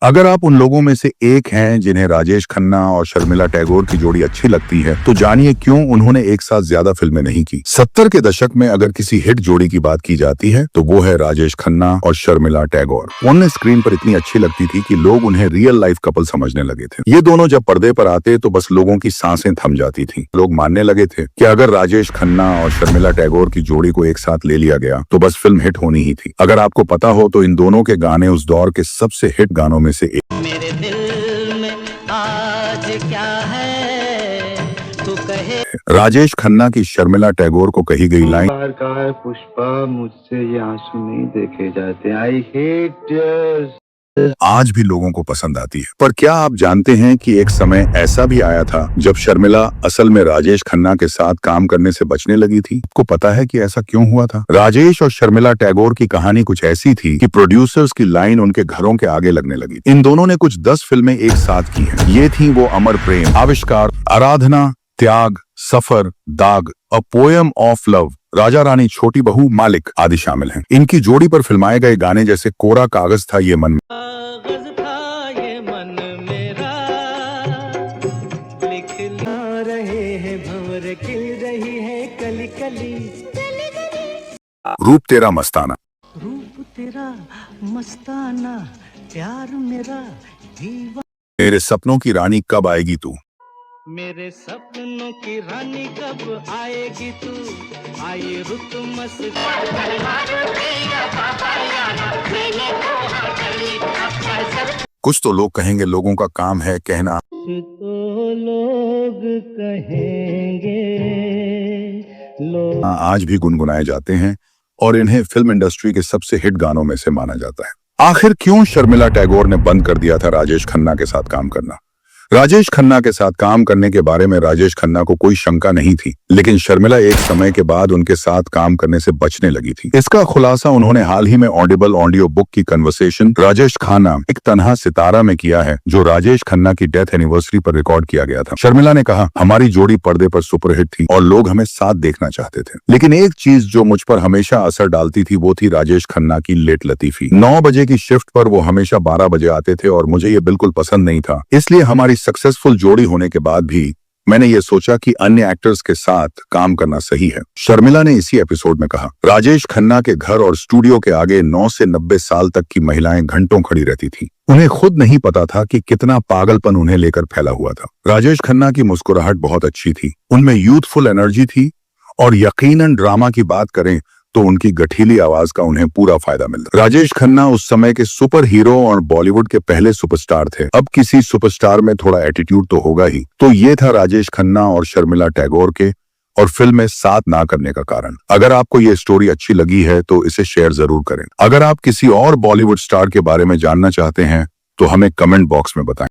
अगर आप उन लोगों में से एक हैं जिन्हें राजेश खन्ना और शर्मिला टैगोर की जोड़ी अच्छी लगती है, तो जानिए क्यों उन्होंने एक साथ ज्यादा फिल्में नहीं की। 70 के दशक में अगर किसी हिट जोड़ी की बात की जाती है तो वो है राजेश खन्ना और शर्मिला टैगोर। उन्हें स्क्रीन पर इतनी अच्छी लगती थी कि लोग उन्हें रियल लाइफ कपल समझने लगे थे। ये दोनों जब पर्दे पर आते तो बस लोगों की सांसें थम जाती थी। लोग मानने लगे थे कि अगर राजेश खन्ना और शर्मिला टैगोर की जोड़ी को एक साथ ले लिया गया तो बस फिल्म हिट होनी ही थी। अगर आपको पता हो तो इन दोनों के गाने उस दौर के सबसे हिट गानों में से एक। मेरे दिल में आज क्या है तू कहे। राजेश खन्ना की शर्मिला टैगोर को कही गई लाइन, पुष्पा मुझसे ये आंसू नहीं देखे जाते, आई हेट टीयर्स, आज भी लोगों को पसंद आती है। पर क्या आप जानते हैं कि एक समय ऐसा भी आया था जब शर्मिला असल में राजेश खन्ना के साथ काम करने से बचने लगी थी? आपको पता है कि ऐसा क्यों हुआ था? राजेश और शर्मिला टैगोर की कहानी कुछ ऐसी थी कि प्रोड्यूसर्स की लाइन उनके घरों के आगे लगने लगी। इन दोनों ने कुछ 10 फिल्में एक साथ की हैं। ये थी वो अमर प्रेम, आविष्कार, आराधना, त्याग, सफर, दाग, a poem of love, Raja Rani, छोटी बहू, मालिक आदि शामिल हैं। इनकी जोड़ी पर फिल्माए गए गाने जैसे कोरा कागज था ये मन मेरा लिख रहे हैं भंवर खिल रही है कली कली, रूप तेरा मस्ताना, रूप तेरा मस्ताना, प्यार मेरा दीवाना, मेरे सपनों की रानी कब आएगी तू, मेरे सपनों की रानी कब आएगी तू, आई रुत मस्त कुछ तो लोग कहेंगे लोगों का काम है कहना, तो लोग कहेंगे लोग आज भी गुनगुनाए जाते हैं और इन्हें फिल्म इंडस्ट्री के सबसे हिट गानों में से माना जाता है। आखिर क्यों शर्मिला टैगोर ने बंद कर दिया था राजेश खन्ना के साथ काम करना? राजेश खन्ना के साथ काम करने के बारे में राजेश खन्ना को कोई शंका नहीं थी, लेकिन शर्मिला एक समय के बाद उनके साथ काम करने से बचने लगी थी। इसका खुलासा उन्होंने हाल ही में ऑडिबल ऑडियो बुक की कन्वर्सेशन राजेश खन्ना एक तन्हा सितारा में किया है, जो राजेश खन्ना की डेथ एनिवर्सरी पर रिकॉर्ड किया गया था। शर्मिला ने कहा, हमारी जोड़ी पर्दे पर सुपरहिट थी और लोग हमें साथ देखना चाहते थे, लेकिन एक चीज जो मुझ पर हमेशा असर डालती थी वो थी राजेश खन्ना की लेट लतीफी। 9 बजे की शिफ्ट पर वो हमेशा 12 बजे आते थे और मुझे ये बिल्कुल पसंद नहीं था। इसलिए हमारी सक्सेसफुल जोड़ी होने के बाद भी मैंने ये सोचा कि अन्य एक्टर्स के साथ काम करना सही है। शर्मिला ने इसी एपिसोड में कहा, राजेश खन्ना के घर और स्टूडियो के आगे 9 से 90 साल तक की महिलाएं घंटों खड़ी रहती थी। उन्हें खुद नहीं पता था कि कितना पागलपन उन्हें लेकर फैला हुआ था। राजेश खन्ना की मुस्कुराहट बहुत अच्छी थी, उनमें यूथफुल एनर्जी थी और यकीनन ड्रामा की बात करें तो उनकी गठीली आवाज का उन्हें पूरा फायदा मिलता। राजेश खन्ना उस समय के सुपर हीरो और बॉलीवुड के पहले सुपरस्टार थे। अब किसी सुपरस्टार में थोड़ा एटीट्यूड तो होगा ही। तो ये था राजेश खन्ना और शर्मिला टैगोर के और फिल्म में साथ ना करने का कारण। अगर आपको ये स्टोरी अच्छी लगी है तो इसे शेयर जरूर करें। अगर आप किसी और बॉलीवुड स्टार के बारे में जानना चाहते हैं तो हमें कमेंट बॉक्स में बताएं।